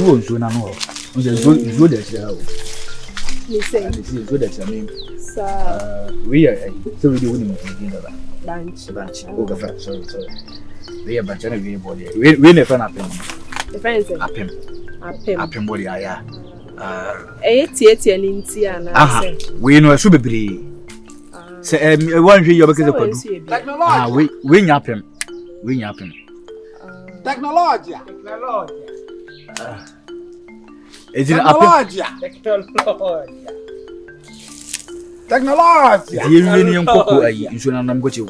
won't soon know. It's good as you. You say it's good as I mean. Sir, We are so we do dinner. lunch. Okay, sorry. We are bunch of body. We never happen. The friends Happen body. Eti and Intia. We know a super bri. Say, one day you're because of technology. We yap him. Technology. Is it technology? Technology. You really cocoa. You should not go to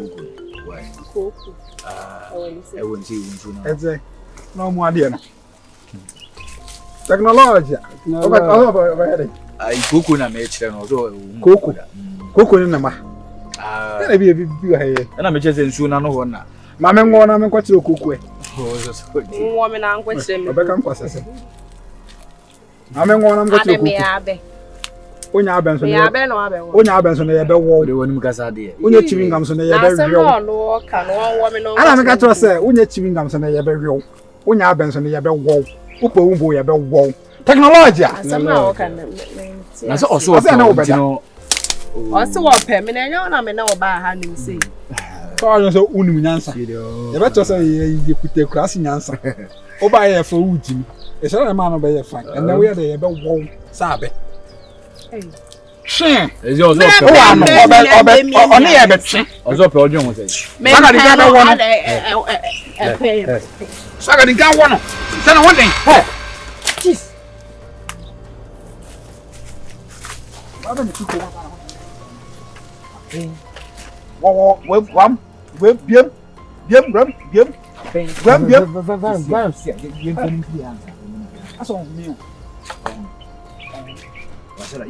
cocoa. I won't see you. It's a no more idea. Technology. I cocoa na me children also. Cocoa in the ma. Can be a big here. And I'm just in soon. I know one. Mamma, I'm going to cook. Woman, I'm going to become processing. I'm going to cook. When you have been on the wall, the one because I did. When you're chewing gums on the I don't got to say, when you're chewing gums on the burial, when you have been on the wall, Upo wall. Technology. That's also also what permanent. I mean, no bad handing say. So I so answer. You better say you put the class in answer. Oh, by a for Uji. It's not a man of a fine. And now we are the wall, Sabe. Shin. Is yours also problem with it? Sagadi got one. Send one thing. Jeez. I don't That's all me.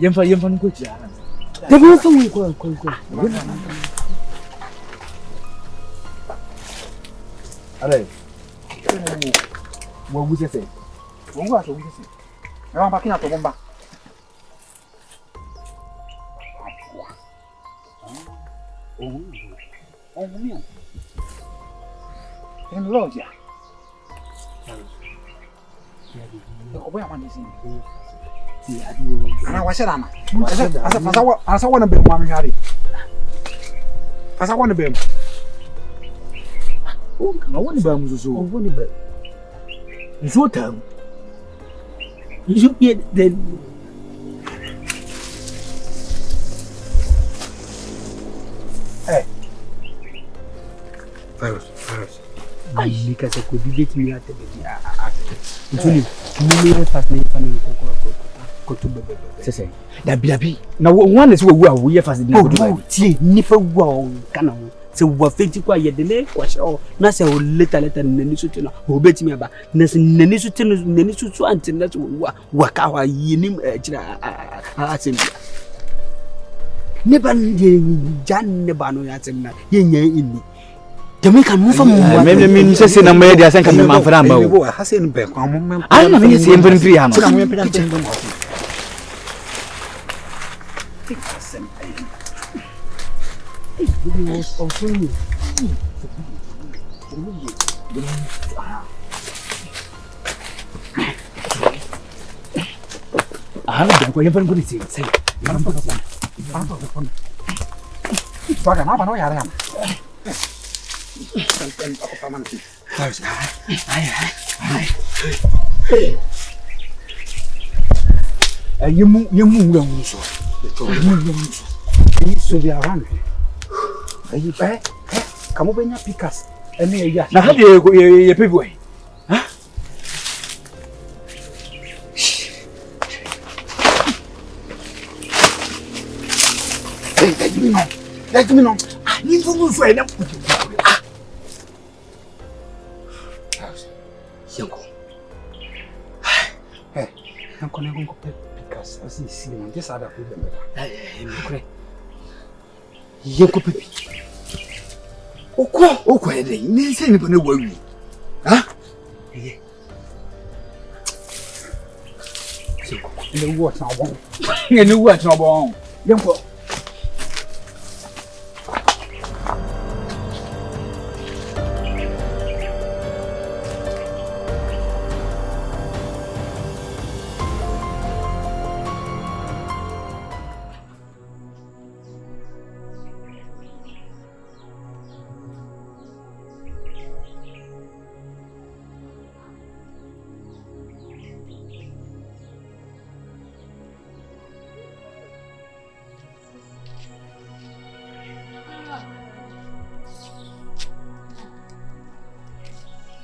Yem go to the go for we go. Allez. What would you say? What would you say? I'm back in at the bomba. Oh, me. In Lodge. Where am I seeing? I said, I want to be one Harry. As I want to be. Oh, I want to be so. It's what time? You should get the. Hey, Virus. Because I could be getting me at the it's only fast me go to baby. Say that be. Now one is where we are fast. Oh, see, never wow, can so what 50 quiet delay, quash all. Nasa later Nenisutino, who bet me about Nenisutino, Nenisutu until that's work our yinim never Jan Nebano Yatsena, yin in me. Jamaica move from maybe means a cinema, I think I'm a man for a Hassan Beck. I'm not saying for 300. I haven't been going to say, you move so. So we are running. Are you back? Come over and pick us. And now, how do you go your people? Huh? Let me know. I need to move for enough. Hey, I'm going to go because I see this other problem. You could be. Oh, quite a nice anybody worry. Huh? You know what's not wrong. You know what's not wrong. Young boy.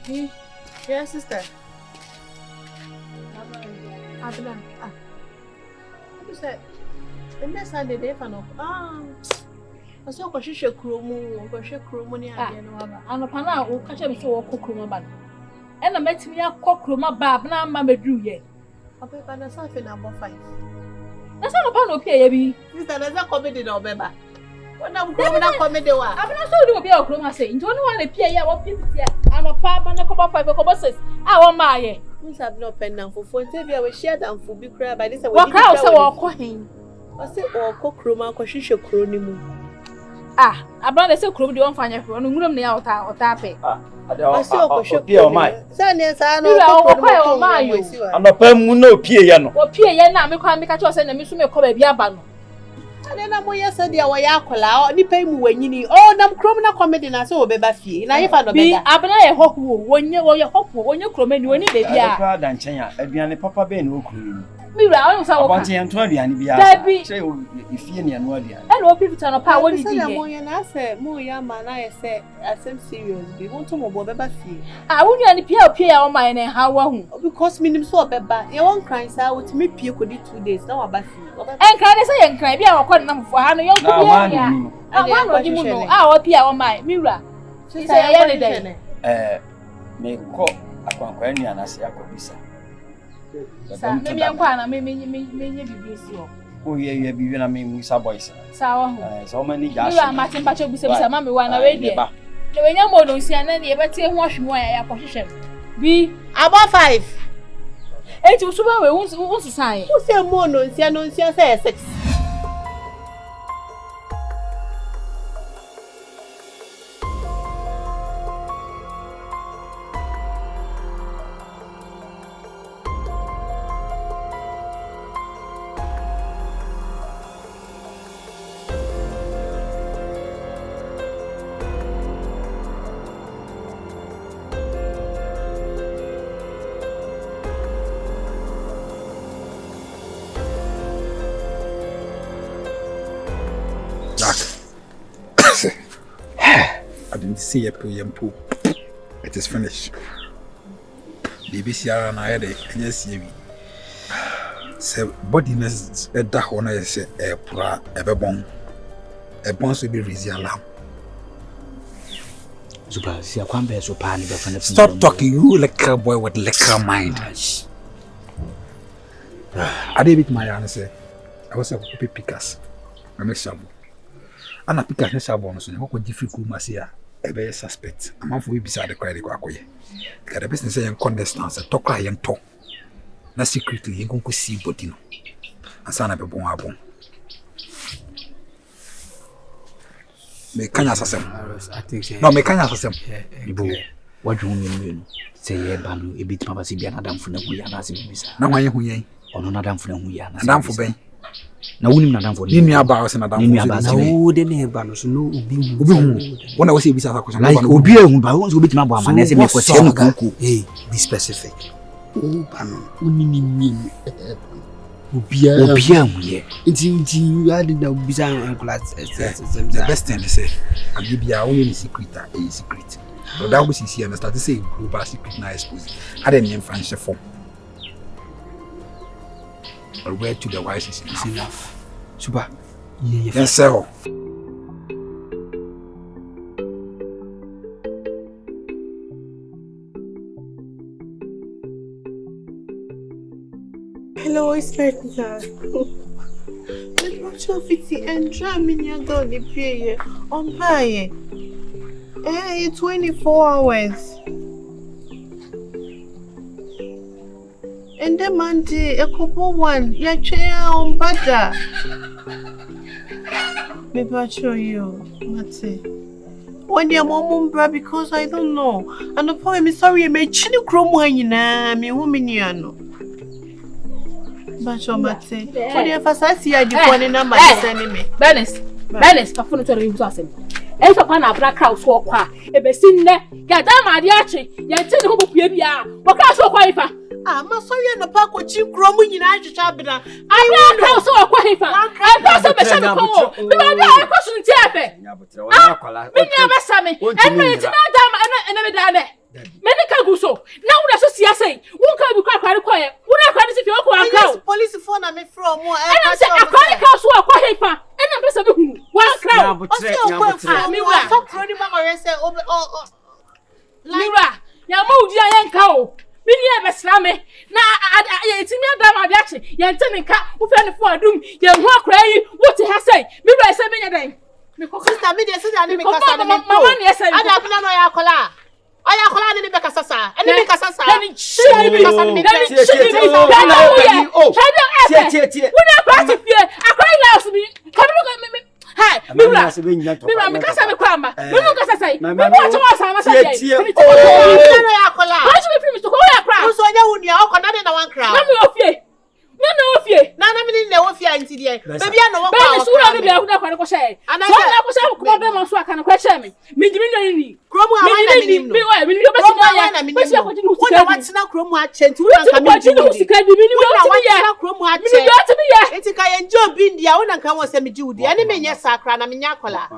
Yes, sister. Abna. You said, the next Sunday, they found out. I saw a shisha chromo, or shisha chromony. And upon our old catcher before Cocroma ban. And I met me a Cocroma bab, now Mamma drew ye. I'll pay by myself in number 5. That's not upon okay, Sister, there's a comedy no member. When I'm growing up, comedy. I'm not so to be a chroma saying, don't want to appear here or people here. I'm a pap and a couple of 5 o'clock. I want my. We have no pen down for 4. If you share them for big crab by this. What house or coin? I say, or cocroma, or shisha chromo. I brought a silk room, the one fine from the room near or tapping. I saw a shop. My son, yes, I know. I'm a permuno piano. Or Piana, make a make a choice and a miss me call a biabano. And then I'm yesterday, a yakola, or nipay when you need. Oh, I'm criminal comedy, and I saw a baby. And I found a baby. I've been a hope when you're hopeful when you're criminal, when you baby. Than China, and Papa Ben will cream. Mira, I was want to 20 and be if you and what and what people turn apart when you say, I said, more young man, I said, I seem serious. We want to move over fee. I wouldn't any peer on mine and how because me so bad. You won't cry, sir. With me, Pio could do 2 days. Now, about and can I say and cry? Be our quite for Hannah young. I want you know our peer on my Mira. She said, any day. May call a companion and I say, I could be sir. Maybe I'm quite maybe be so. Oh, yeah, you have been a mean with some boys. So many guys. You are Martin Pacho with some mammy one away. The way your mother see and then you better wash my position. Be about 5. 8 to super wants to sign. Who say more no, say 6. I didn't see a pool. It is finished. BBC and I had a yes, so bodiness a dark one. I say a pra a bon. A bon to be resilient. Stop talking, you like a boy with liquor mind. I did it my answer. I was a copy pickers. I make some. And I pick a sabon, so how could difficult Masia? A very suspect. A month we beside the credit. Got a business and condescendance, a talk and talk. Not secretly, you could see Botino. A son of a bon album. Make assassin. I think so. No, make assassin. What do you mean? Say, Banu, a bit Mabasibian Adam for the Guyanasi. No, I who or no Adam for the Guyana. Adam for Ben. No, Madame for Nimi about and Adam. No, the neighbors, no, when I was here, like Obia, who by once will be my bomb, and as a be specific. Oh, Banu, Unimi, Obia, it's you added the bizarre class. The best thing to say, I'll give you only secret, a secret. But that was easy and I started saying global secret nice post. I didn't even find the form. Or where to the wise is enough. Super. Yes, sir. Hello, Inspector. Let's watch it and try me your dog pay on buy. 24 hours. And the Monday, a couple one, your chair on butter. Maybe I'll show you, Matty. When your mom, because I don't know. And the poem is sorry, I made chili chrome wine, me woman, you know. But your Matty, what if I see I define number sending me? Bernice, Papa, to you to us. If upon a black house walk, a bessin, get down my diache, yet tell who be a what can't so quite. I'm sorry, and the park with you growing in Irish Chabina. I want house or quite. I pass up a shadow. I question Tiape. I never saw me. And it's not damn and never done it. Medical akwari koye. Una akwari si fi okwa anka. Police phone na me from mo. And say akwari ka so akwa hefa. And na pesa be hunu. One crowd. Miwa. So crowd ma go say Miwa. Ya ma udi ayen ka o. Mini e besra me. Na etimi adam ade ache. Ye ntene ka. Wo fe ne fo adum. Ye hu akra yi. What he has say. Miwa e say benya dan. Sister me dey say na me kasa na me. Mama ni e say. Ada kuna no ya kola. Aya kola ni be kasa sa. Eni be kasa sa. Eni chi be kasa ni. Tie. Una party fie. Akra ina osu bi. Kabi Hi, Mira, me kasa me kwamba. Me no kasa sai. Me watch wa sa ma sa dey. Tie. Oh, ya kola. How should we feel to go ya kra? So nya wuni ya o ko na dey na one crowd. Na me ofie. Na ofie. Na me ni ofie anti dey. Baby na wo kwa. Be so na be hu na kwa ko share. So na ko share ko be ma so aka na kwa share me. Me jimi no ni. Kromu a wana me ni. Me ni be si na ya. Me si ko jinu sika. Wona watina kromu a chenti. Wona ka me jinu sika bi ni wona watina kromu a chenti. Me ti ya. Enti ka ye njo bi ndia wona kan wo se me jiwudi. Ani me nya sakra na me nya kola.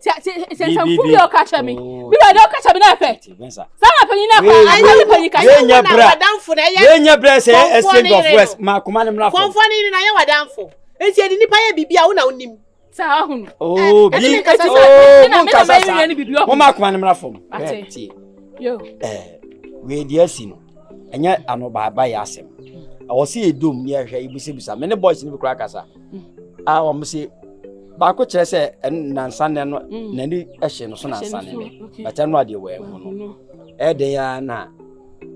Sen fumi o kacha mi. Mi ba do kacha mi na fe. Sama panyi na kwa. Ai na panyi ka. Ye nya bra say exchange of west. Ma kuma ne mra fo. Konfo ni na ye wadanfo. Enti edi nipa ye bibia wo na onim. Sa ahun. Oh, bi. Na me na me ni bibia. Mo ma kuma ne mra fo. Ati. Yo. We di asi no. Enya ano ba ya asem. Awo se edom ne ahwa ibusebisa. Me ne boys ni bi kura kasa. Ah, wo mo se ba ko kire se nansa ne no na ni ehye no so nansa ne. Ba ta no ade we ho no. Den ya na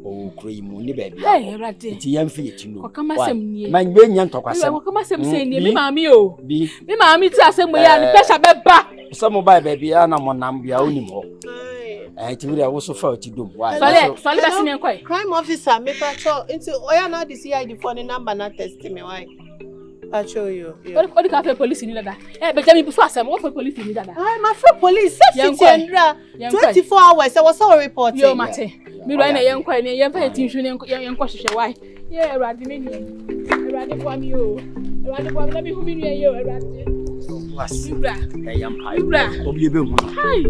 o kuro yi mu ni ba bia. Hey, Rade. Ti yam fi eti no. Ko kama sem nie. Man we nya ntokwasem. Ko kama sem se nie. Mi maami o. Bi. Mi maami ti asem mo ya ni pressure be ba. So mo ba bia na mo nam bia onim ho. Ti we wo so fa ti dom. Why? Fale ba sin enkwai. Crime officer me patrol into oya na the CID phone number na test me why. I show you. What the cafe police ni dada. Be jami before asem what for police ni dada. Ai my friend police safety and 24 hours I was all reporting. Yo mate. Mi ro na yenkwai ni yen fa tinhwu ni yenkwa hwehwe why. Yeah, Erade me ni. Erade kwa mi o. Erade kwa mi na mi hu mi ni yo Erade. Was. Ibra. Yam pai. Ibra. Obi ebe hu. Hi.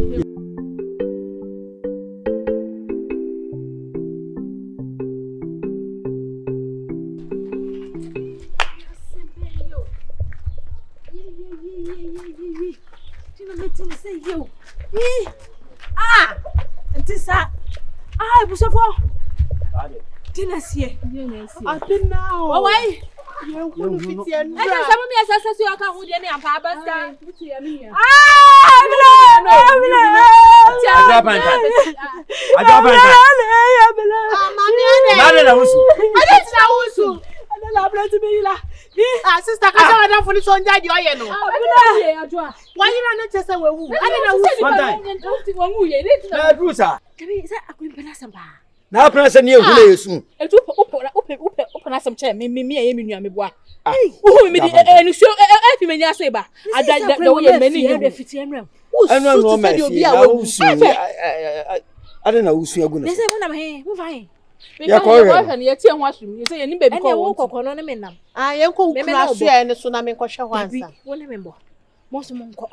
You. Ntisa. Busofo. Dinasie. Atina. Oh why? You fit here. And some of me assess you account with any and Papa. Sister, I don't for this one daddy or you know. Why you not just say we woo? Na drusa. Is that a good penasamba? Na penasa ni ehule yesu. Etu open asem che me nua me boa. Wo me di ensuo efi me nya so ba. Ada da wo ye mani ni fiti enrem. Enu no ma fi. Ada na usu aguna. They say mo na me, mo fine. Ya ko re. Ye tie ho asum. Ye say ye ni baby ko. Ene wo kokono ne me nam. Ye nko ukura so ya ne so na me nko hwe wansa. Wo ne me mbo. Mo so mo nko.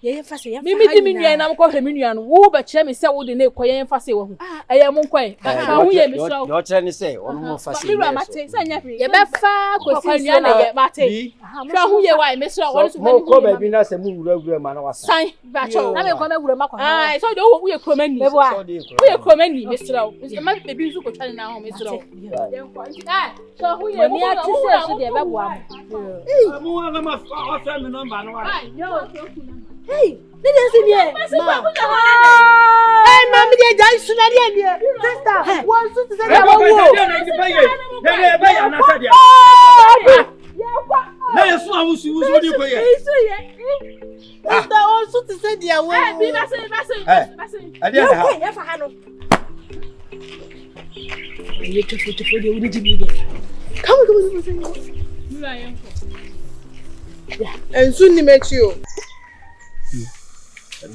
Ye fase ye fa. Me di me nua na mo ko hwe me nua no. Wo ba kire me se wo de na ko ye fase wo hu. Eye mo nko e. Fa hu ye me so. Yo kire ni se ono mo fase. Me ra mate se nya free. Ye be fa ko si nua na ye mate. Fa hu ye wa me so wo so mo ko ba bi na se mu wura ma na wasa. San ba cho. Na me ko me wura ma ko. So de wo ye kromani. Wo ye kromani me so. Ma baby so ko twale na ho me so. So hu ye mo ati se so de be boa mo. Mo na ma fa me number no wa. Hey, didn't see me. Hey, mommy, they die soon. Sister, one to say that. Na yesu awusu wusu di ko ye. Sister, also to say their way. Be basi. Ade na ha. Ya fa ha no. Ye to the uri jibi. Come. Yeah. And soon he met you.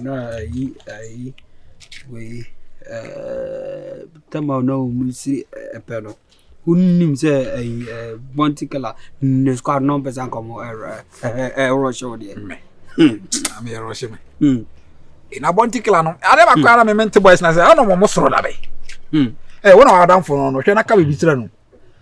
Na we tama no musi epelo unnim se monticala ne squad no person como rusho de am here rusho me ina monticala no ade ba kwara me mente boys na say no mo soro da be When I down for no, na ka be bitira no.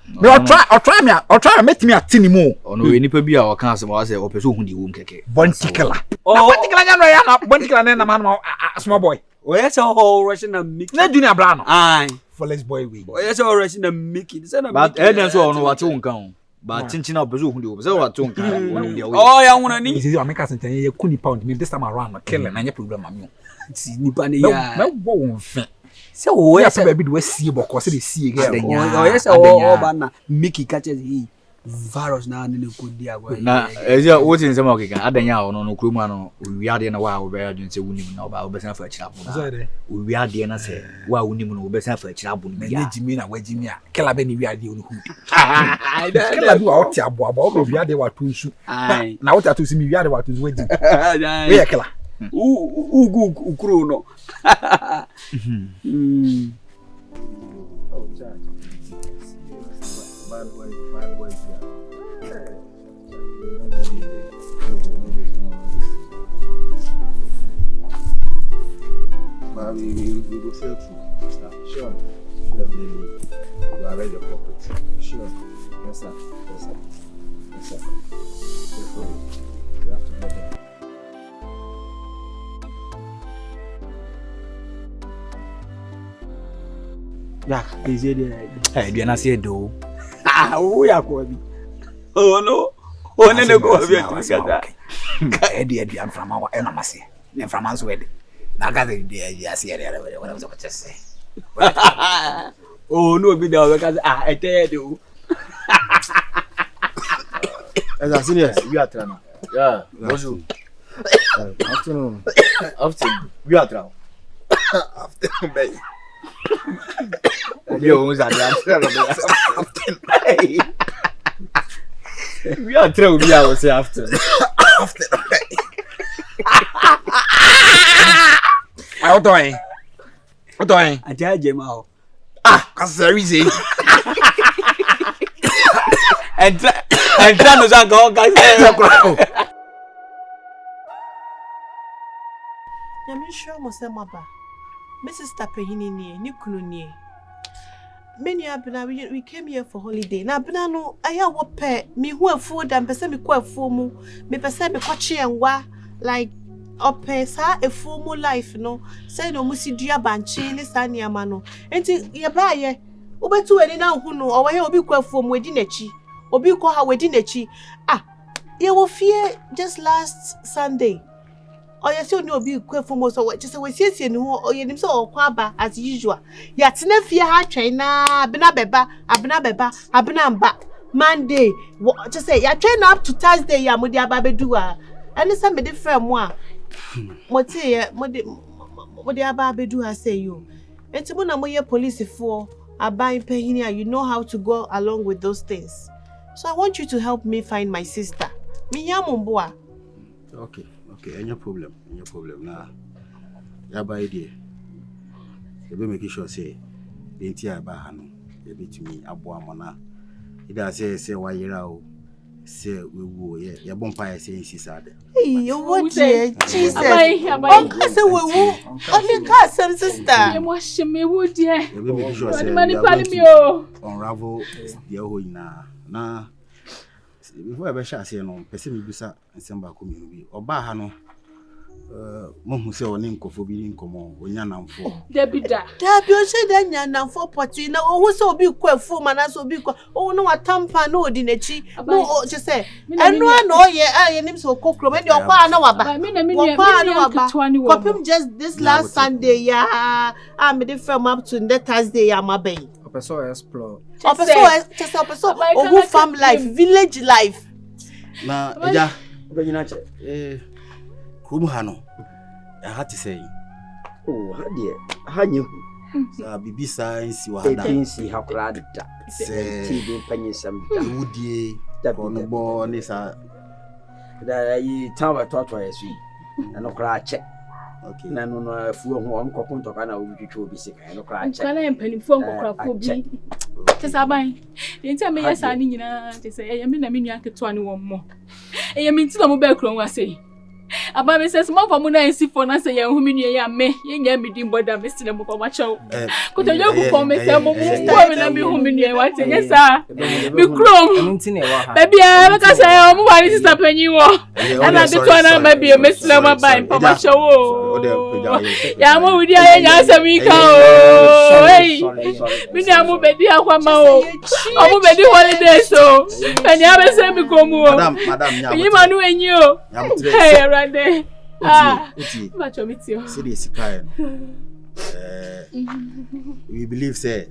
Me I'll try make me atini mo. Ono we nipa bi a o kan asem wa say o peso hu di wom keke. Bontikela. Bontikela nya no ya na bontikela na man small boy. O yes o Russian na Mickey. Na junior bra no. Ai. Folex boy we. O yes o Russian na Mickey. But then so ono wa te won kan. But chinchina o peso hu di wom. Say wa te won kan. Oh ya wona ni. This is America sent ye kuni pound me this time around no kill na nya problem am yo. Ti nipa ne ya. Me wo won fe. Se o yes baby do see boko se dey see again. Oh yes o ba na Mickey catch he virus na ne ko di agwa. Na ezia wo tin sem o keka adanya o no kuro mu no wi ade na wa wo be adun se wunim na oba obesa fa akira bo na. Wi ade na se wa wunim no obesa fa akira bo na ya jimi na wajimi a kela be ni wi ade onu hu. Kela bi wa oti abo abo o wi ade wa tunsu. Na wo ta to si mi wi ade wa tunsu waji. We ya kela. Ugu ukuro no. Bad boy here. But we go sail through. Sure. Definitely. You are ready to corporate. Sure. Yes, sir. Yes, sir. Yes, sir. You have to go there. Yeah, is it there? Hey, do na say do. Who ya ko bi? Oh no. Oh ne go bi atikata. Ka edi am from our enamase. Ne from anso edi. Na ga dey ya see edi what was I just say. Oh no bi da o ka ete do. As a senior, we are trying. Yeah. Bonjour. Afternoon. Afternoon. We are travel. Afternoon, baby. Yo, who's that? We are travel. We are say after. What doing? What doing? I tell you now. Cause there is it. And try no say go guys. Nyame hwɛ mo sɛ maba. My sister pehini ni kunu nie. Many abena we came here for holiday. Na abena no aya wo pe me hu afuo da mpese me kɔ afuo mu. Me pese me kɔkye enwa like ope sa afuo mu life no. Say no musi dua banche ne sa niama no. Enti ye ba ye obetu ani na hu no owo ye obi kɔ afuo mu edi nachi. Obi kɔ ha wedi nachi. Ye wo fie just last Sunday. Oh, yes, you know, be quick for most of what just a way, or you him so quaba as usual. Yet, never fear her trainer, Abena Monday, what just say, I train up to Thursday, Yamudia Babedua, and it's some different one. What say, what the Babedua say you? It's one of my police for a buying paying here, you know how to go along with those things. So I want you to help me find my sister. Miyamumboa. Okay. Okay, any problem. Now, ya by idea. You be making sure say the entire bahano. You be to me aboa mona. Ida say why you know say we wo ye. Ya bonfire say inside. Hey, you what dear Jesus. Uncle say we wo. Only cousin sister. You wash me wo dear. You be making sure say unravel the whole na. Before I be sure say no person me bisa nsamba ko mi bi oba ha no mo hu say oni nkofo bi nkomo onya namfo Debida o say da nya namfo poti na o hu say obi ko afu ma na so obi ko o no watampa na odi nachi no o je say eno na o ye aye nim so kokro me de okwa na waba me na me waba kopim just this last Sunday ya me dey from up to the Thursday ya mabey So explore. Just farm life, village life. Na eja, obanyina che. Krum ha no. I had to say. Oh, ha de. Ha nyehu. Sa bibisa nsi wa hada. Nsi ha kra da. Se ti be panyesam da. Wudie. Da no bo ni sa. Da yi tawa toto yesu. Na no kra che. Okay. Na no afuo ho am kokonto ka na obitwitwe obi sika no kra che. Kana empanimfo nkokra bi. Tesaban. Enti am yesa ni nyina tese e me na me nua keto ani wo mo. E me nti na mo ba kron wa sei. Aba me says more for muna ensi for na say yen hu me nua ya me yen ya me din boda me sile mo for ma chew ko to yo bu for me say mo me na me hu me nua wa te yesa me krom baby a me ka say mo wa ni sister panyi wo ana de to na ma bi me sile mo ba for ma chew ya mo wudi aye nya asami ka o hey me nua mo bedi akwa ma o mo bedi holiday so pani abe say me ko mu o madam yi manu enyi o hey rade macho mitio serious kai we believe say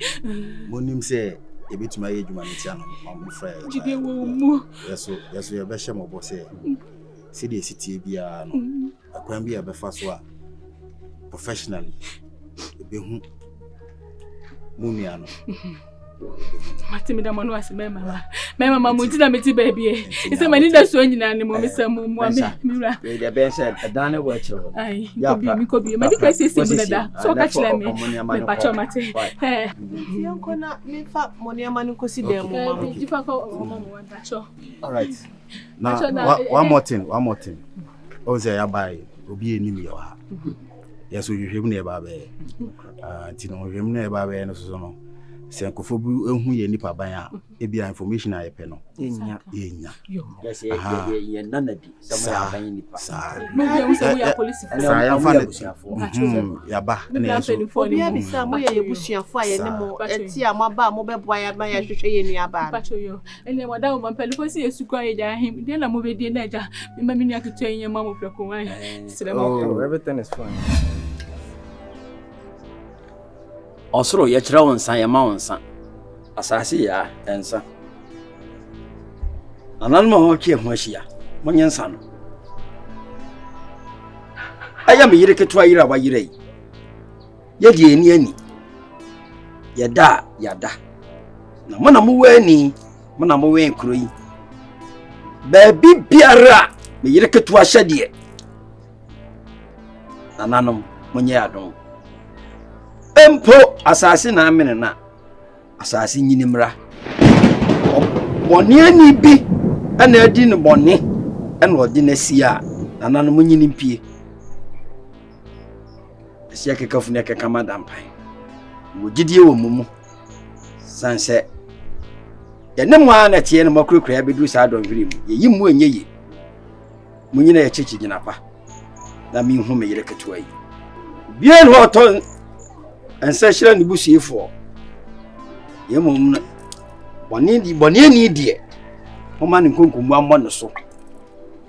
monim say e betuma ye djuma ni tia no mam fra jide wo mu yeso ye be hye mo bo say serious tie bia no akwan bia be fa so a professionally e be hu munia no Mati da manu ase mema mamu ntina meti baby e se mani da so nyina ne mo mesa mu mira we dey be said adane wo chiro ai ko bi madi ka se se da so ka chile me pa cho mate yanko na me fa moni amani ko si dem mo mama di fa ko mama wanda cho all right now one more thing o say ya bai obi enim ye wa yeso hwehwem na e ba be tino hwehwem na e ba be no so no senkofo bu ehu ye nipa ban a e bia information a ye pe no enya yes ye nanadi sama ban nipa me bia so ya police sa ya fa ya ba na yeso obi a bisa mo ye busuafo a ye ne mo enti a mo ba mo be boa ya ba ya hwehwe ye nua ba pacho yo ene mo da mo mpeli ko si yesu kwa ye ja him de na mo be die na ja me ma me nua keto yen ma mo preko wan everything is fine. Osoro ye kira wonsan ye ma wonsan asase ya ensa anan ma ho kie ho ahia monyensa no aya me yire keto ayira wa yire ye die eni ani ye da na mona mo wani mona mo wen kuro yi ba bibiara me yire keto ahia de ananom monye adon empo asase na amene na asase nyinimra boni ani bi ana adi ne boni ana odi na sia nana no nyinimpie sia kekafu ne keka madam pai wo gidie wo mumu sanse ya ne mo ana tie ne makrokra bedu sa adon hwiri mu ye yimu enye munyina ya chechi gina pa na mi hu me yire ketua yi bien ho ton ensa shira ni busuefo ye mom boni ni die o ma ni konkomu ammo ne so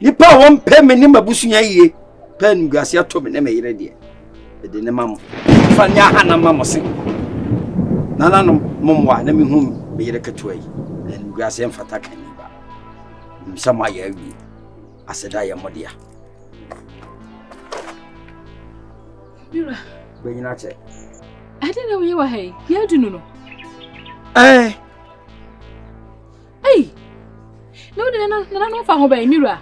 nipa won pe me ni mabusuya yie pe ni guase ato me ne me yire die e de ne mam fa nya hana mam se nana no momwa na mi hu me yire ketua yi ni guase mfata kan ni ba msama ya wi aseda ya modia Mira benyina che I didn't know you were hey. You do know. Hey. No, for her Mira.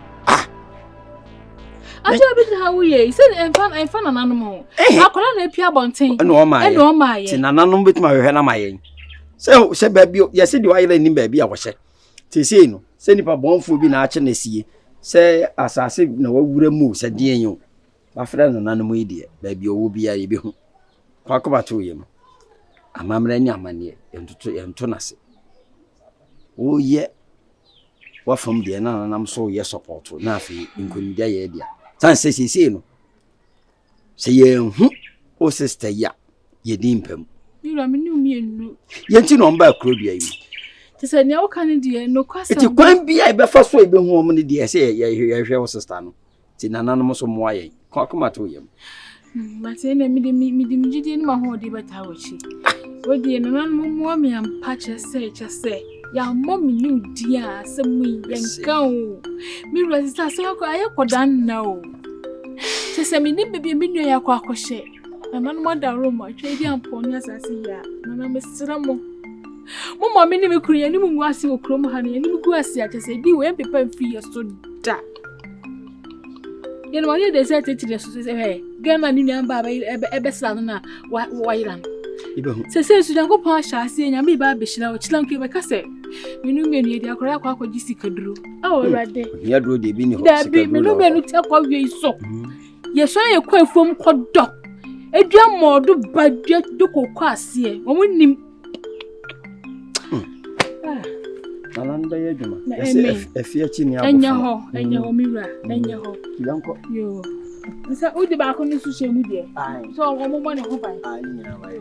I tell you how we said and fun an animal. I call on a pure bunting. No, my Tinanum with my henna my. So, said baby, yes, said you are in baby. I was said. Tis no, send if a bomb food be natural. Say, as I said, no, would move, said dear you. My friend, an animal idiot, baby, you will be a be home. Talk about to him. A mamma mani and to nasi. Oh, yeah. What from the and I'm so yes support to nothing in Kundia idea. San says he say no. Say ye, oh, sister, ya, ye dimpem. You are me and yet you know about Claudia. To say no Canadian, no question. It can't be I be first way be home, dear, say, ya, was a stand. Tin anonymous on why. Come to him. Matene mi jidi ni mahodi bata wachi. Wodi no nan mo me am patch say ya mommy new dia asemu yenka o. Mi resista say ko ayekodan na o. Se mi ni bebe mi nua yakọ akọhye. Na nan mo da room atwe di amponi asase ya. Na na mesira mo. Mo mo mi ni me kuru ya ni mu ngwase okrom ha ni mu gu ase atese di we pepa mfi yeso da. Yẹn wọ́n yẹ de sẹ́ tètè de so say hey Ghana ni nua ba ebe sla no na wa yiran Se su jango pa shasi nya me ba be shira o chila nko be kase. Minu menu ye dia akora akwa gisikaduro. Awo rade. Ya duro de bi ni ho Da bi minu menu ti akwa wie so. Ye so ye kwa efuom kodo. Edua modu badua do kokọ ase. Wo nim. Alanda ye djuma. Efia chi ni abofo. Enya ho miwura. Enya ho. Yanko. Yo. Nsa udi ba ko ni su she mu de. So wo mo ne ho bai. Nyina bai.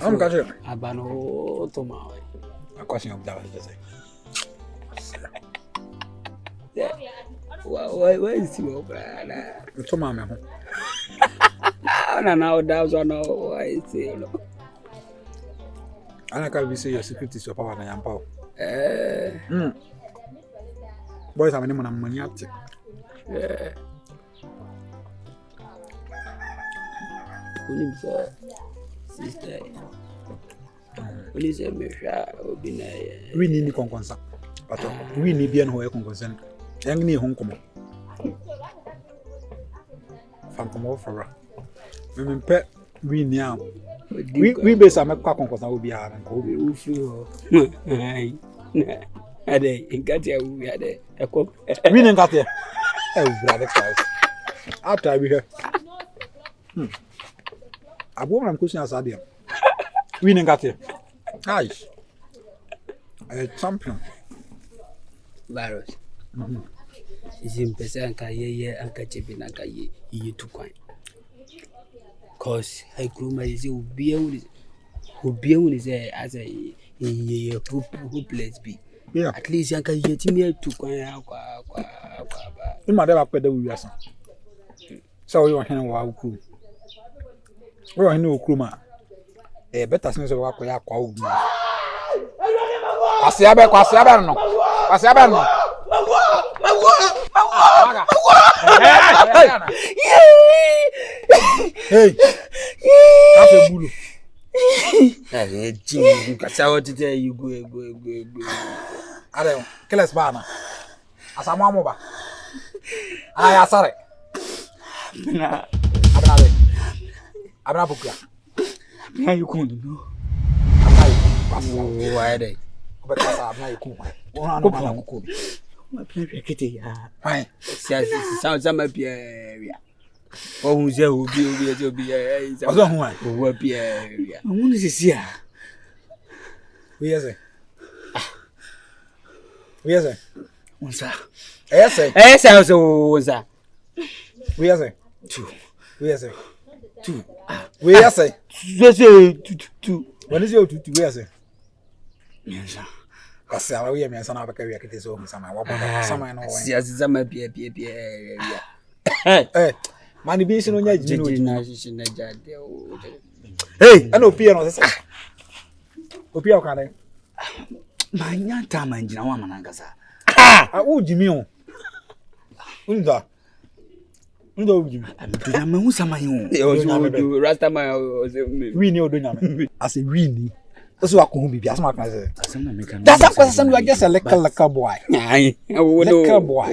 I'm going to Abano Toma. A question of that. Where is your brother? Toma. I know that one. I say, I can't say your secret is your power and I am power. Boys, I'm an money at it. Sister. When is a measure will be we need the concern, but we need bien who concern. Young me home come. Phantom of Farah. Women pet we now. We base a make concern will be hard and go be feel. A day in Katia will be a day. A cook. We didn't got there. Oh, brother, after we hear. A woman cushion as I did. We didn't got here. Aye. A champion. Virus. Is in Pesanka ye and Kachipin and Kaye, you too quite. Cause I grew my who be only there as a who plays be. Yeah, at least I can get me to quite. You might have put the wheels. So you are hanging wild crew. We are no crewman. A better sense of what we are called. Pasiabe, no. Pasiabe, no. Hey, that's a bull. Hey, Jim, because I want to tell you, go. I don't kill us, Bana. As a mamma. I am sorry. I'm not book. Now you couldn't know. Why they? But I'm not cool. My kitty, fine. Sounds like my area. Oh, who's there will be a will be area. I want to see her. Where's it? Where's it? What's that? Yes, I was that. Where's it? 2. Where's it? 2. Where's it? 2. When is your 2? Where's it? Yes, sir. Because I am a son of a carrier. It is over some. Yes, I'm a be. Hey, money being on your generation. Hey, I know piano. Opia can my young time and Jinawa Manangasa. Ah, oh, Jimmy. Unda. ndo obi na me hu saman o rasta man we ni odo nyame as a we ni so akọ bibi asem aka say asem na me kan that's a question you are just a lekker boy ai lekker boy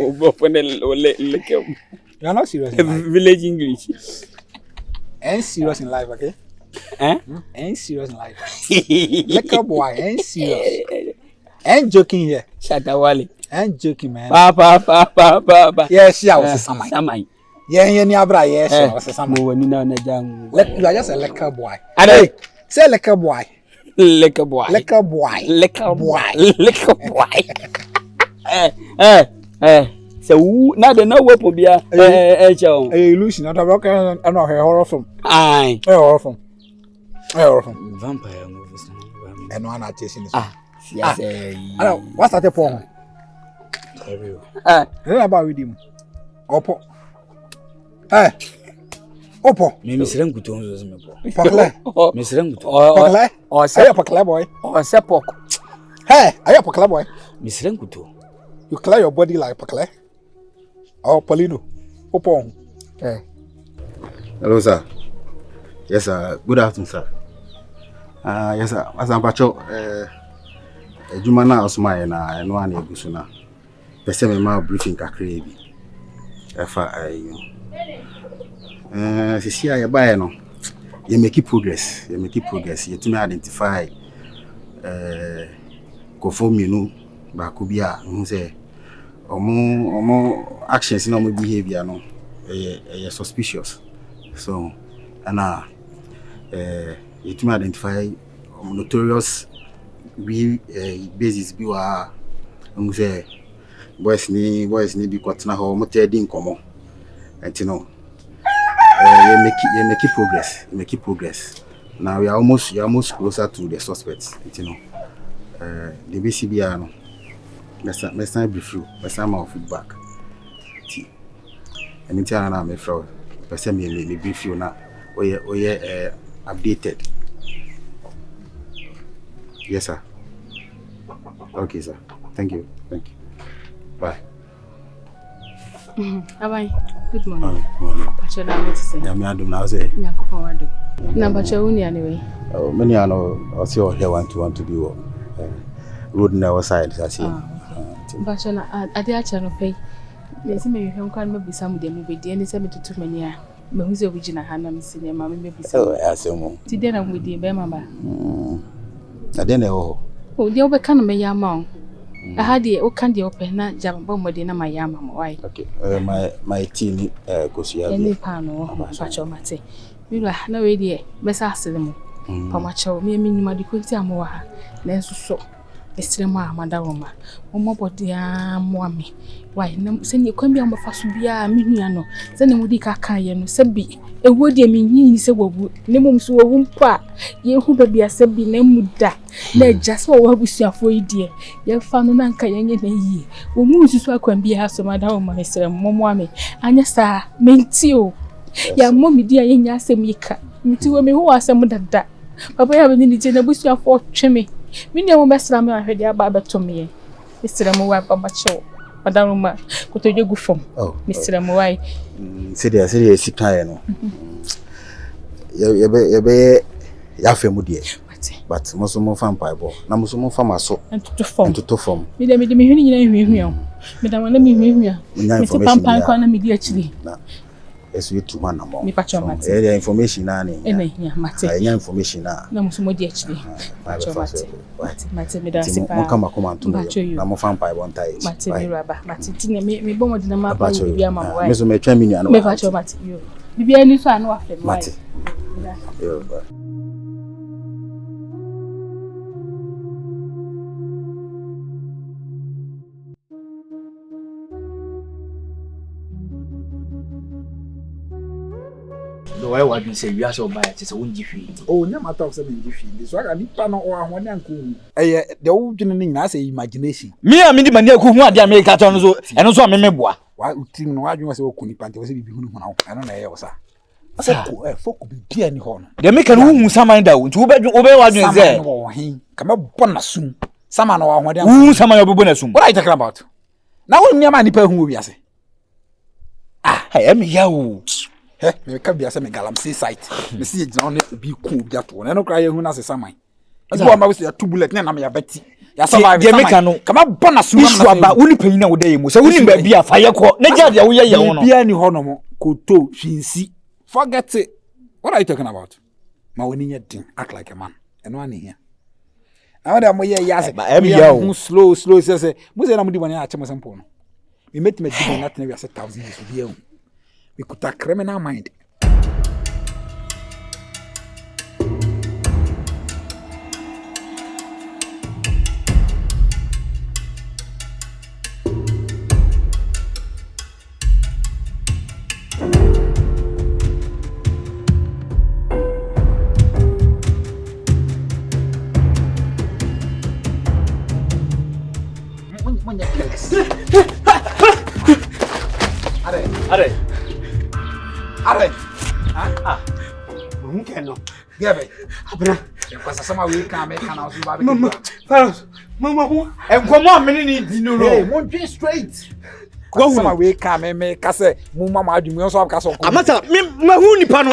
lekker you are not serious in life. Village English Ain't serious in life, okay? Ain't serious in life. Lekker boy, ain't serious. Ain't joking here. Shatawali. Ain't joking, man. Pa. Yes, yeah, was a samai. Yeah, ni abra, yes, was a samai. Mo wani na jang. You are just a lekker boy. Hey, say lekker boy. Lekker boy. Lekker boy. Lekker boy. Lekker boy. So na de na weapon bia chao. Illusion na talk and no horror film. Ai. Horror film. Vampire movies. And one are chasing this. Yes. I know what's that for? Then about with him. Opo. Opo. Me misrem kuto nzo se mepo. Pakle. Misrem kuto. Pakle. Oh, say pakle boy. Oh, say pok. Hey, are you pakle boy? Misrem kuto. You clear your body like pakle. Oh, Polino. Opo. Hey. Hello, sir. Yes, sir. Good afternoon, sir. Yes, sir. As I'm pacho, Jumana Osmai na no one egusuna. Pese me ma briefing kakre bi. Efa sisi ya bae no. You make progress. You to me identify conform you ba ko bia hu say omo actions na omo behavior no suspicious. So and you to me identify notorious basis bi wa hu say boys ni bi kwatena ho mo tedi nkomo and you know you make progress. Now you're almost closer to the suspects, you know. The BCBR no. Let's time brief you. Let's time our feedback. And in turn now me from person me brief you now. We updated. Yes sir. Okay sir. Thank you. Bye. Bye. Good morning. Morning. Pacho na what say? Ya me adum na say. Nyankopon wado. Na pacho uni anyway. Many are no see all here want to be road na our side I see. Pacho na ade acha no pay. Me se me hwehwe nkwan mabisa mu de me bedi ani se me tutu mani a me hu se obi na ha na me se ne ma me mabisa. Asemo. Ti de na mu di be mama. Ade na ho. O de obeka no me ya ma o. Ahadi o kan de open na jamba mode na ma ya ma mo why. Okay. My team kosia. Any pano pacho mate. Mira na we de besa asele mo. Pamacho me nyuma de kwenti amowa ha. Na enso so esrem a amada woma. Mo body mo ame. Why na se ni kwambia mo fa so bia me nua no. Se ne mudi ka kan ye no se bi ewo de me nyi se wawu. Ne mom so wawu mpa. Ye hu ba bia se bi na muda. Na just wo wabusuafo yi de. Ye fa no na nka ye nye na yi. Wo mu susu akwambia so mada woma esrem mo ame. Anya sa menti o. Ya mo mi dia ye nya asem yika. Mti wo me ho asem dada. Papa ya bani je na busuafo tweme. Me ne mo mesra me ahwede aba betome. Mesra mo wa baba chew. Madam ma kotodwe gu fom. Mesra mo wai. Sedia sikaye no. Ye ya femu die. But mo so mo fan paibo. Na mo so mo fa maso. Entuto fom. Me de me hwini nyina hwehwia. Me da na me hwehwia. Me se pampan kwa na me di akiri. Eso you tuma na mo. Me pacho mate. The information na ni. Enya mate. Enya information na. Na mo so mo di akiri. Pacho mate. Mate me da sipa. Mo kama koma ntu na mo fan pa bon tai. Mate me raba. Mate ti na me bomo di na ma pa bi ama mo wai. Me so me twa minu anu. Me pacho mate yo. Bibia ni so anu afa mo wai. Mate. Yo ba. Why would you say you are so bad? It's a windy field. Oh, never talk so many different. So I need pan or one uncle. The old gentleman has imagination. Me, I mean, the man who want the American and also a member. Why would you know I was a Kunipan to be now? I don't know, sir. I said, folk be dear any horn. They make a room some mind out to obey what you say. Come up, bonus. Some man or one. Who some of your bonus. What are you talking about? Now, near my nipper who we are. Hey, me yawo. Me ka bia say me galamsey site. Me see gina on bi ku bia to. Na no cry hu na se saman. Ibo ma we say 2 bullet na me ya beti. Ya survive saman. Kama bona su na ba woni panyin na wo dey mu. Se woni ba bia fa ye ko. Na jade wo ye ye wo no. Bia ni ho no mo koto hwinsi. Forget it. What are you talking about? Ma woni nye din act like a man. Eno ani here. Now that mo ye yase. Slow say. Mo say na mo di boni a chemo sample no. We met me di nothing we say 1,000 years we here. We could have criminal mind. Are. No. Gebe. Abra. Because some we can make an house baby. Mama, and come on, many no. Hey, mon be straight. Some we can make kase mu mama adu me so kase. Amata, me hu nipa no.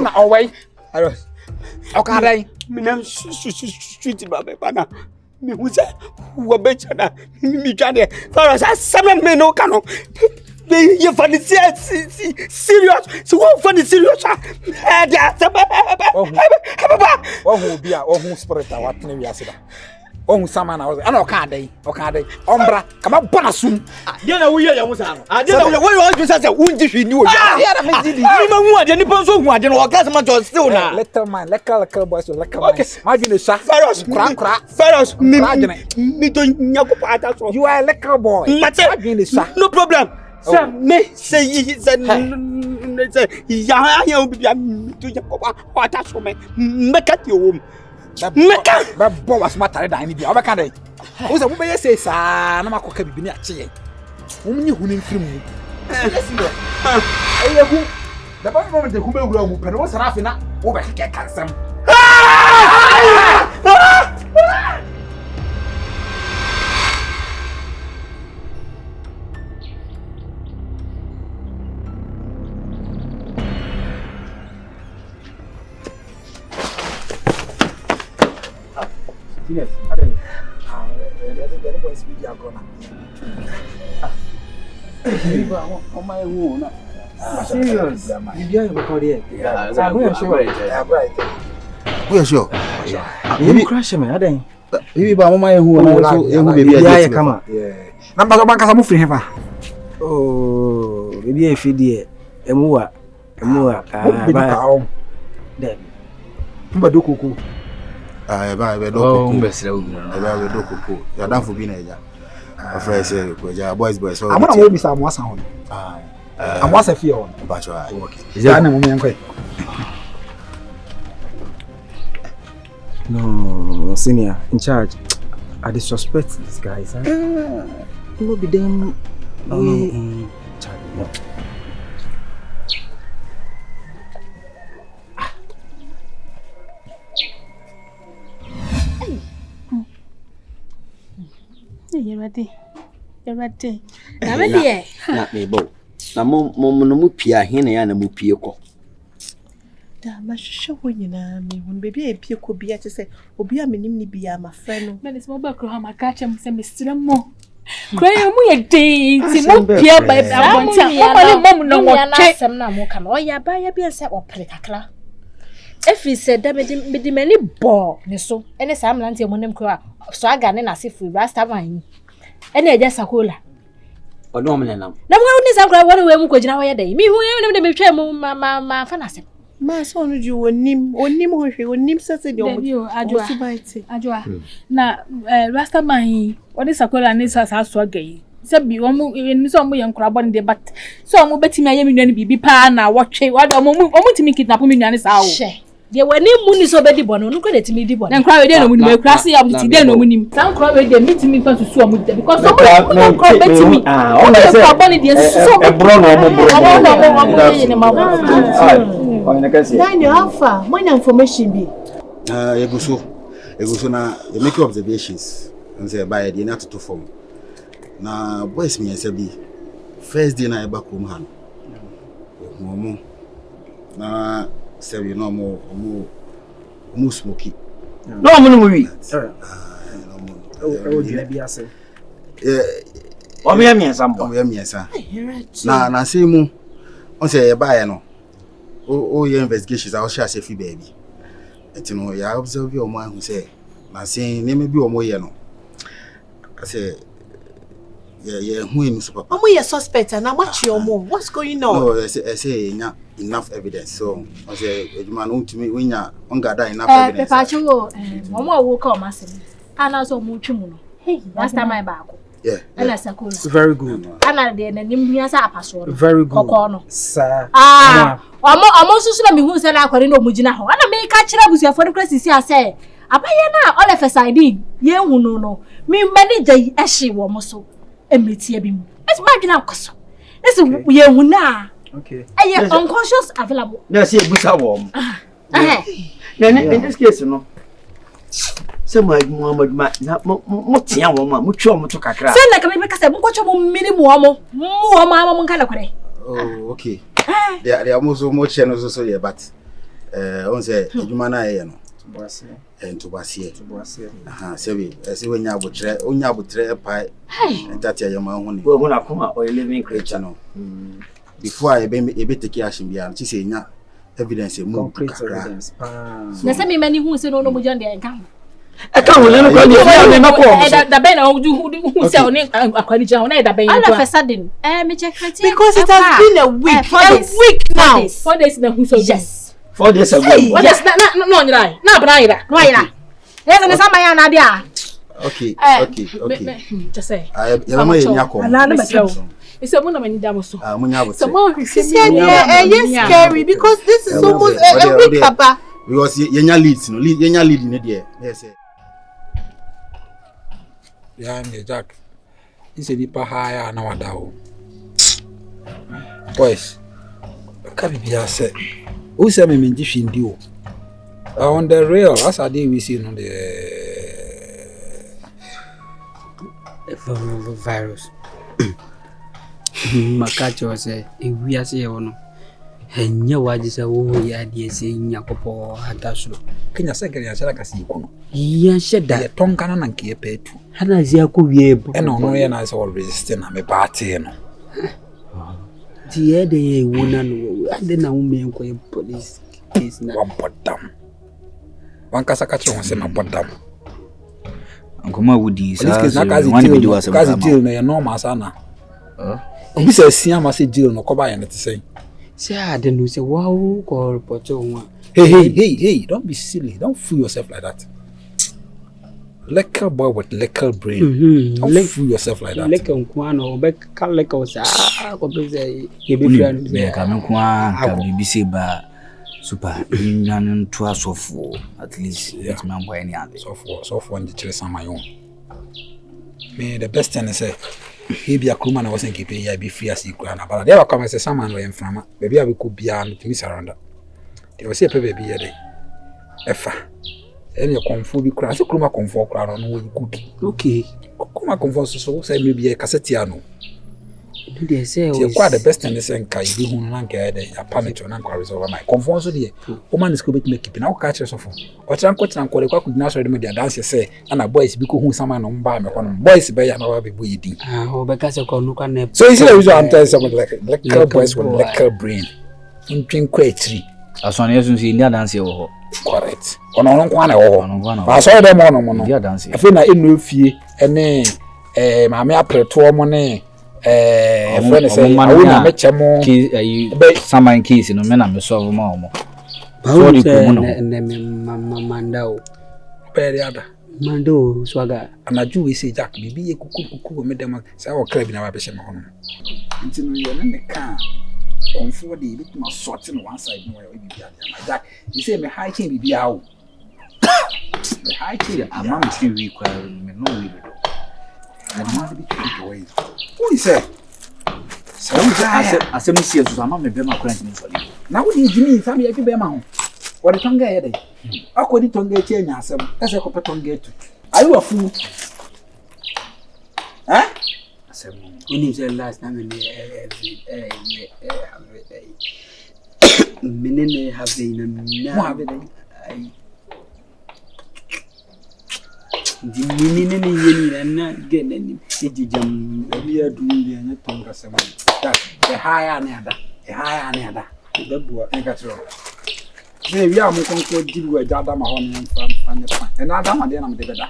Na away. Okay, dai. Me na street ba na. Me hu say wo be chana. Me twa de. For us 7 men no kano. You find it serious. So what find it serious? Oh, who be a who spirit what name you say? Oh, someone I was okay day. Ombra, come on, bonasum. You know, we are Yamusan. I don't know what you said. Wouldn't you knew? Yeah, I did. You any person who I don't know, Casman still now. Little man, little boys, okay. Imagine a shaft. Ferros, me don't know. You are a little boy. No problem. Sir, me say ya be to Jacoba what touch for me. Make at your room. Make but boy was matter than any be over can. Who's a woman say, sir, no ma could be near chair. Woman who in film. Yes, you know. The boy moment the Kuba room, but was Rafina over here can some. Yes, the boys be gonna. Serious. You are recording. We are sure. You crash me, I think. Maybe by my who baby. Come on. Yeah. Number one can move here. Oh, maybe if you did. Emua. Then. Mbado koko. Eba do koko. Ya dan fo bi na eja. Afra say ko ja boys. Amona mo bi sa mo asa ho. Amo asa fie ho. Ba cho ai. Okay. Is that na mo me yanko? No, senior in charge. I suspect these guys. No be them. Charge. No. You ready? Na me dey. Na me bo. Na mo no pia hene ya na mo pie ko. Da ma hwehwe ho nyina me hun baby e pie ko bia che se obi a menim ni bia ma frɛ no. Me dey mo ba kro ha maka chem se me sire mo. Kro ye mu ye dey ti mo pie ba abonta. O ma le mom no wo twe. Asem na mo ka o ya ba ya bia se opre kakra. Efi se da me di mani bo ne so. Ene sa amlante mo nem kro a so aga ne na sefu rasta van. Ene eja sakola. Odo mo nenam. Na mo ni sakura wona we mu ko gina ho ye dey. Mi hu ye ne me twa mu ma fa na asem. Ma so no ju onim ho hwe onim sese de omo. Ajwa. Na rasta man wona sakola ne sa so aga yi. Se bi omo ni so omo ye nkura bo ne de but so omo betimi aye me nua ne bibi pa na wotwe wada omo timi kidnap me nua ne sa wo. De wani mu ni so be di bono no ko de timi di bono. Na nkura we de no mu ni me kura se ya buti de no mu ni. San nkura we de mitimi fa susu omo de because omo nkura betimi. Omo se nkura bo ne de susu. E bro no omo ye ne ma. Daniel Alpha, when information be? Eguso na you make observations and say by the not to form. Na boys me say be first day na eba krom han mo na say you know mo smoky no mo no wi o dina bi ase o me miensa mbo na say mu on say eba ye no o your investigations I share say fi baby etino ya observe your man who say na say name bi o mo ye no I say yeah who in so papa omo ye suspect and what your mom what's going on no I say enough evidence so I say ejuma no ntumi winya on gather enough evidence pepa chiwo omo awo ka o masem ana so mo twemu no last time I back yeah ana sakolo very good ana de na nim hia sa apaso very good kokko no sir omo susu na mi hu se na akwari na omugina ho ana me ka kira busuafo no kra sisi ase abaye na all of a side ye hu no mi manager yi ehye wo mo so emetie bi mu esi ma dwena akoso esi ye hu na okay eye unconscious available na say busa wo mo in this case no se mo na mo tia wo ma mo twa mo to kakra se na ka me ka se mo kwacho mo mini mo mo nkala kware oh okay they are also more channel so yeah but on say ejuma na ye no Tubasi aha say we say we nya abotre pa entatia yama hu ni we na kuma o living creature no before I be take action bia chi say nya evidence mu kakra na say me mani hu say no mo jan de enka e ka wo no ko ni me mako da ben na hu say oni akwani jan na da ben all of a sudden me check criteria because it has been a week now 4 days na hu so yes 4 days ago what is no nyira na braira no nyira yes na sama ya na dia okay just say ya ma yenya ko ala na beto It's a moon and damoso. Munya abotre she said yes scary because this is almost a week papa because yenya leads no yenya lead ni there yes ya me Jack ise di pa haya na wadawo boys ka bibia se o se me menji hwindi o on the real as I dey we see no the virus makacho se ewi ase ye wono henya waje se wo ya die se nya kopo hataso kenya sekere ya shara kasi ikuno ya sheda ya tonkana na nke petu hana zia ko wiebo e no no ye na se resist na me party no ti ye de ye wona no ade na wo me enko police case na wabodam wankasa ka chiro se na bodam Nkoma wudi sa wani bidi wasa kazi deal na no masana obi se sia ma se deal no koba ya nete say ade no say wow ko report one hey don't be silly, don't fool yourself like that. Liquor boy with liquor brain. Don't fool yourself like that. Liquor nkwano be ka liquor sa ko be say ye be friend me ka me kwa ka BBC ba super nyan to asofo at least let me boy any other so for the chile sama yon me the best thing is say he be a crewman I wasn't keeping ya be free as you can but there come say someone we from baby we could be and to me surrender they was say baby here dey efa any confo bi kra so crewman confo kra no we good okay crewman confo so say maybe a cassette no they say you quite the best thing is nka you hu na nka dey apartment na nka resolve my confo so dey o man is go bet make na o ka kire so for o tran ko kwa kudina so dey me dey dance say na boys bi ko hu sama no mba me kono boys be ya na wa be boy din o be ka se ko no ka ne so you see the reason I'm telling someone like liquor boys with liquor brain in twin kwetri asone yesu si ndia dance wo correct ono no kwa na wo ba so dem ono mo no ndia dance afi na enu fie ene maame apreto mo ne friend say awu na mechemo be saman case no me na me solve ma omo so di ko no ne mandao pere ada mando swaga anaju we say Jack bibi ye kuku me dem say o kra bi na wa be shema hono ntino ye ne ka confo de bit ma sort no one side no we bibi ada ma Jack you say me high chain bibi awo me high chain amam three week kwa me no we do and ma be take away who is say so asem si ezu amam me be ma kra ntini so na wo ni jimi fam ye be ma ho wo de tonga ye dey akodi tonga echi anya asem ese ko petonga etu ayi wa fu asem Only the last time in the minute have been the meaning and not get any jam. We are doing the tongue as a higher never, a higher never. The boy, I got wrong. We are more concerned with Adam and Adam, I didn't know.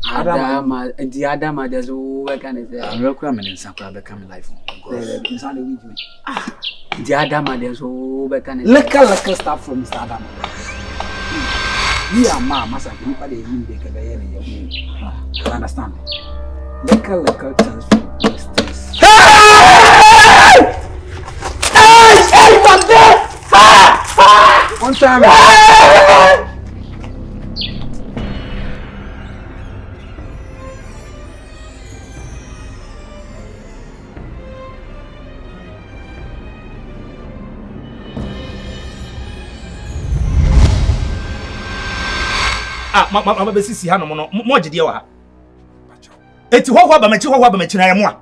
Adam, the Adam, there's all kind of requirement in some crowd becoming life. The Adam, there's all kind of liquor stuff from Mr. Adam. We are mammas and nobody in the Canadian. You understand? Liquor turns from those things. Hey, one time. Mama besisi ha no mo gide wa ha eti ho ba machi na ye mo a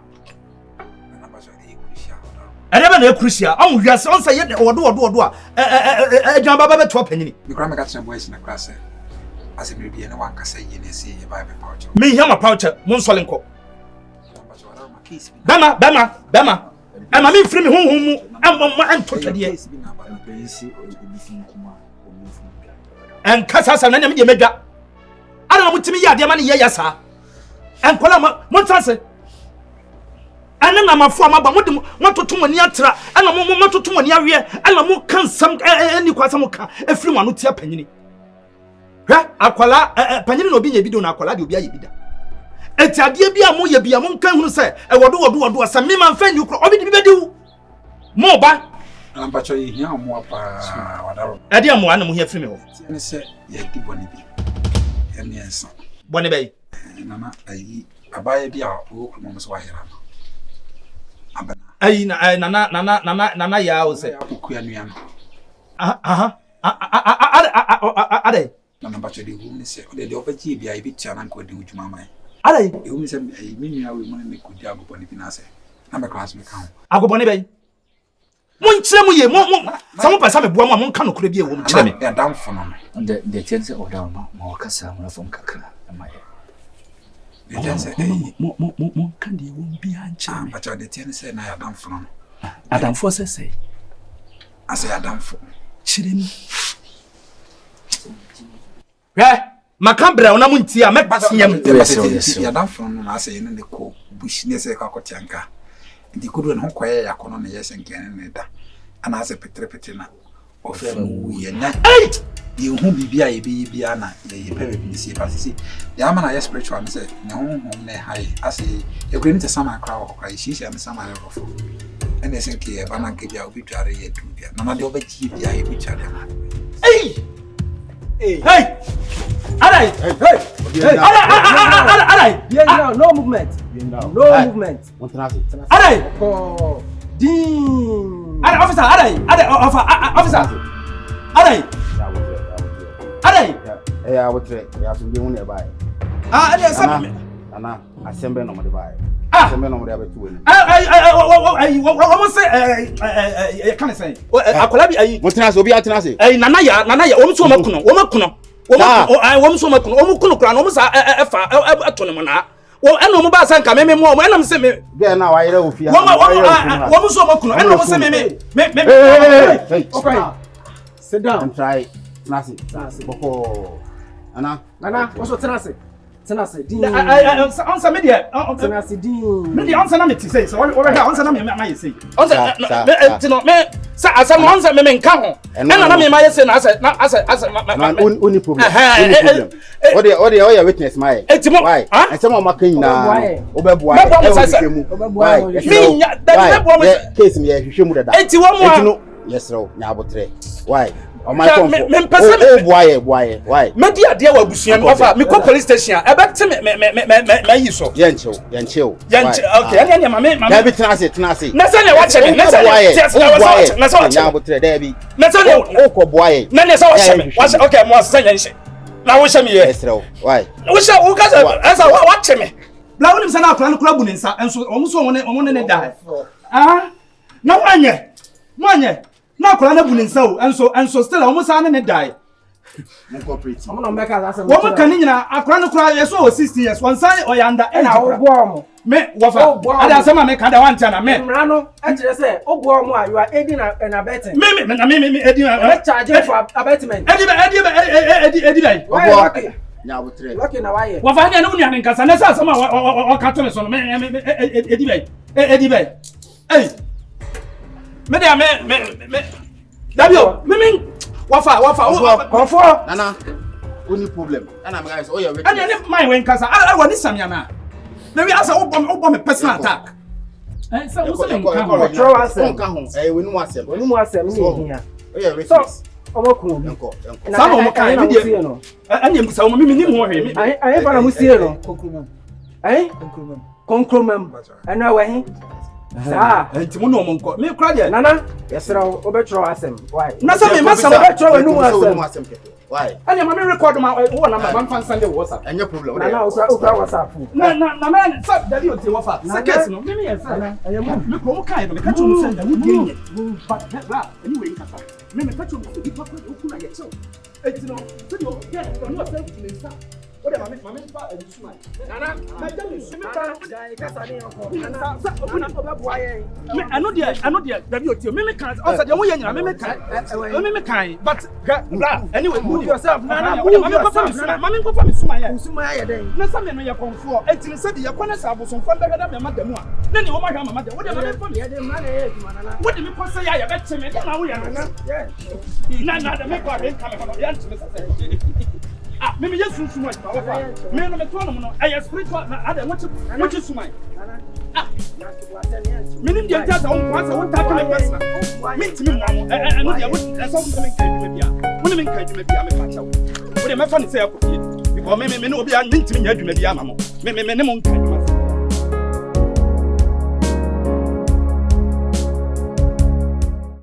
Adaba na crucial on wiase on say ye odo a adwan baba beto panyini me kra me ka tena boys na class ase me bia na wan ka say ye na say ye ba be pouch me hia ma pouch mo nsole nko bema e ma me mfiri me honhom mu anto twede en kasa sa na nyame de medwa ana na mutimi ya de ma ne ye yasa en kola mo transe ana na mafo amaba mo totom ni atra ana mo totom ni awe ana mo kansam ani kwasam ka afiri mo ano tia panyini hwa akwala panyini no bi nya bido na akwala de obi aye bida eti ade bia mo ye bia mo kan hunu se e wodo asa me man fa ni kro obi de bi bediwu mo ba Ampacho yi hia mo apa wadaro. Ade amu ana mo hia firi me ho. Ne se ye di boni bi. Ye ne ensa. Boni bey. Nana ayi abaye bi a wo kro mo so ahira no. Abana. Ayi nana ya o se. Akuku ya nua no. Aha. Ade. Nana bacho de hu ne se o de obaji bi a bi tia na nko de hujuma mai. Ade. E hu ne se ayi me nua we mo ne kudi agoboni bi na se. Na me class me kan. Agoboni bey. Mon chire mu ye mo samo pesa me boa mo mon ka no kure bi e wo mo chire me ya damfo no the chance o down ma wakasa mo fam kakra ma ye the chance mo kan de wo bi an chire me but the chance na ya damfo no adamfo se ase ya damfo chire me makambra ona muntia metiam ya damfo no na ase ye ne ko bush ne se ka kotianka ndi kudu na hokoye yakono na yese nkene ne da ana ase petre na ofe mu ye na ye hu bibia ye bibia na ye pewe bi si pasisi ya ma na ye spiritual me se ne hu ne hai ase e green te sama kra ho kai shi am sama le rofo ene se ke ba na ke bia obi tware ye tu bia na de obaji bia ye bi tware ma hey alright Alright, no movement. No movement. Alright. Oh, ding. Alright, officer. Officer. Alright. I will try. You have to be on nearby. Anna, assemble no buy. Assemble no more two. What say? Can I say? Akolabi Montana so be atenase. Nana ya, omuso makuno. Wo so makuno, omukuno kra no musa efa atono mo na. Wo eno mo ba san ka me mo enam se me. Be na wa yere ofia. Wo so makuno, eno mo se me. Okay. Sit down. And try. Nasi. Boko. Nana, what's tenase? Tenase. Answer me there. Tenase din. Me the answer na me ti say. So what here answer na me say. Answer no me sa asem answer me nka ho. E na me ma say na asa only problem. What the witness my. Why? And some of my king na obeboa. Why? Me that case me hwehwemu dada. Enti wo mo. Yes sir, nya abotre. Why? Oh my God! Why? Me dia dia wa busuan ofa me call police station e bet me yi so. Yenchill. Okay, any ma me. David tenase. Na say na watch me. Na say na watch. Na abotre David. Na say o ko boy. Na say watch me. Watch okay, mo say yan she. Na watch me here. Yes sir. Why? Watch o ka say answer watch me. bla wonim sana akra no kura bu ne nsa enso omo ne die ah na wanye na akra na bu ne nsa o enso still omo sa ne die I'm not making that. Woman can in a crown cry, yes, or 60 years, one side or yonder, and I will warm. Me, what I some make under one time, man. Rano, I just say, oh, warm, you are aiding and abetting. Me, Eddie, charge for abatement. Eddie, now we trade. Lucky now, I was I know in Casanasa, some or cartoons on Eddie. Hey, me, Dabio, me. Wafa. Nana, only problem. And I'm guys, oh yeah, and then my when casa. I want this Samyana. Maybe I say, personal attack. And so, throw us. We know what's We know what's here. Oh yeah, so, some of kind, and you saw me more. I have a museo. Concremum. And now I and Timono Monco. Me cry, Nana. Yes, sir. Overthrow us. Why? Nothing must have why? And your mammy record my one number 1 fan Sunday WhatsApp. And your problem. Now, WhatsApp. No, man, stop the deal to WhatsApp. Second, no, maybe yes, sir. I am look what kind of catch you send and we gain it. But that, anyway, maybe catch you who I get so. It's no, so get from yourself to start. What am I make my man and you smile? Nana, I tell you, I know the WTO. Mimi can't also the way Mimi can't, but anyway, move yourself. Nana, Mammy go from Sumaya day. No, some men are comfort. It's in said your corners are some fun better than my mother. Then you want my mother. What am I for? What do you say? I bet me now we are. Nana, the make our income from the answer. Ah, maybe just so much. Me no me tono I spiritual I want you smile. Ah. Minim dey tell on once I want to my person. Me timi mo I know dey what some me kan dwuma bia. Woni me kan dwuma bia me fa chawo. Wo dey me fa ne say akofie. Because me no obi a me timi nya dwuma bia ma mo. Me ne mo kan.